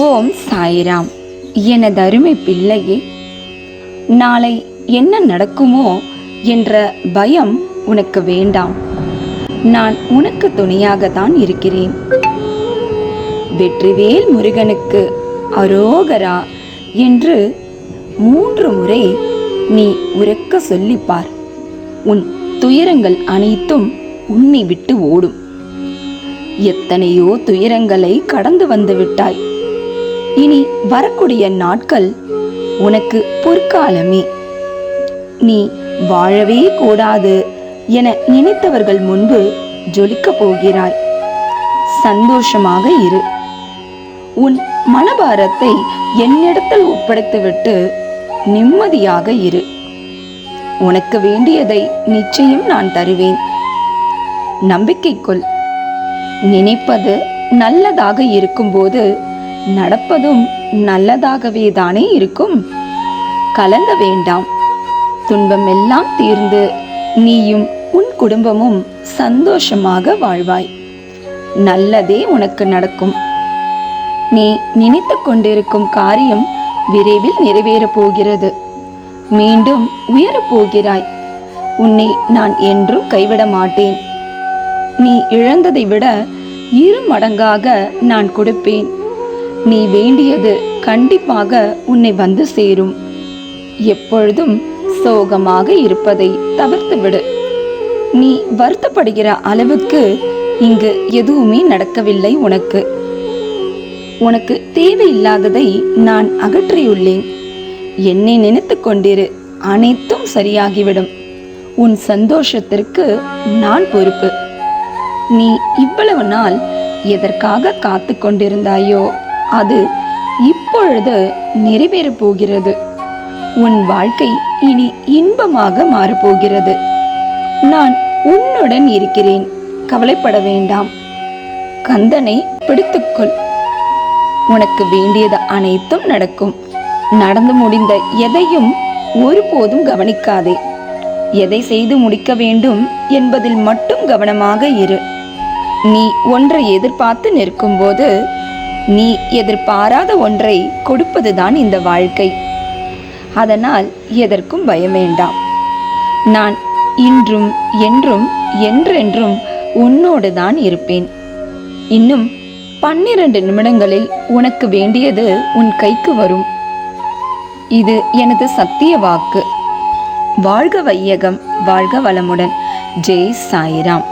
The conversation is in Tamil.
ஓம் சாய்ராம். எனது அருமை பிள்ளையே, நாளை என்ன நடக்குமோ என்ற பயம் உனக்கு வேண்டாம். நான் உனக்கு துணையாகத்தான் இருக்கிறேன். வெற்றிவேல் முருகனுக்கு அரோகரா என்று 3 முறை நீ உரக்க சொல்லிப்பார். உன் துயரங்கள் அனைத்தும் உன்னை விட்டு ஓடும். எத்தனையோ துயரங்களை கடந்து வந்து விட்டாய். இனி வரக்கூடிய நாட்கள் உனக்கு பொற்காலமே. நீ வாழவே கூடாது என நினைத்தவர்கள் முன்பு ஜொலிக்கப் போகிறாய். சந்தோஷமாக இரு. உன் மனபாரத்தை என்னிடத்தில் ஒப்படைத்துவிட்டு நிம்மதியாக இரு. உனக்கு வேண்டியதை நிச்சயம் நான் தருவேன். நம்பிக்கை கொள். நினைப்பது நல்லதாக இருக்கும்போது நடப்பதும் நல்லதாகவே தானே இருக்கும். கலங்க வேண்டாம். துன்பம் எல்லாம் தீர்ந்து நீயும் உன் குடும்பமும் சந்தோஷமாக வாழ்வாய். நல்லதே உனக்கு நடக்கும். நீ நினைத்து கொண்டிருக்கும் காரியம் விரைவில் நிறைவேறப் போகிறது. மீண்டும் உயரப் போகிறாய். உன்னை நான் என்றும் கைவிட மாட்டேன். நீ இழந்ததை விட 2 மடங்காக நான் கொடுப்பேன். நீ வேண்டியது கண்டிப்பாக உன்னை வந்து சேரும். எப்பொழுதும் சோகமாக இருப்பதை தவிர்த்துவிடு. நீ வருத்தப்படுகிற அளவுக்கு இங்கு எதுவுமே நடக்கவில்லை. உனக்கு தேவையில்லாததை நான் அகற்றியுள்ளேன். என்னை நினைத்து கொண்டிரு. அனைத்தும் சரியாகிவிடும். உன் சந்தோஷத்திற்கு நான் பொறுப்பு. நீ இவ்வளவு நாள் எதற்காக காத்து கொண்டிருந்தாயோ அது இப்பொழுது நிறைவேறப் போகிறது. உன் வாழ்க்கை இனி இன்பமாக மாறப்போகிறது. நான் உன்னுடன் இருக்கிறேன். கவலைப்பட வேண்டாம். கந்தனை பிடித்துக்கொள். உனக்கு வேண்டியது அனைத்தும் நடக்கும். நடந்து முடிந்த எதையும் ஒருபோதும் கவனிக்காதே. எதை செய்து முடிக்க வேண்டும் என்பதில் மட்டும் கவனமாக இரு. நீ ஒன்றை எதிர்பார்த்து நிற்கும்போது நீ எதிர்பாராத ஒன்றை கொடுப்பதுதான் இந்த வாழ்க்கை. அதனால் எதற்கும் பயம் வேண்டாம். நான் இன்றும் என்றும் என்றென்றும் உன்னோடு தான் இருப்பேன். இன்னும் 12 நிமிடங்களில் உனக்கு வேண்டியது உன் கைக்கு வரும். இது எனது சத்திய வாக்கு. வாழ்க வையகம், வாழ்க வளமுடன். ஜெய் சாய்ராம்.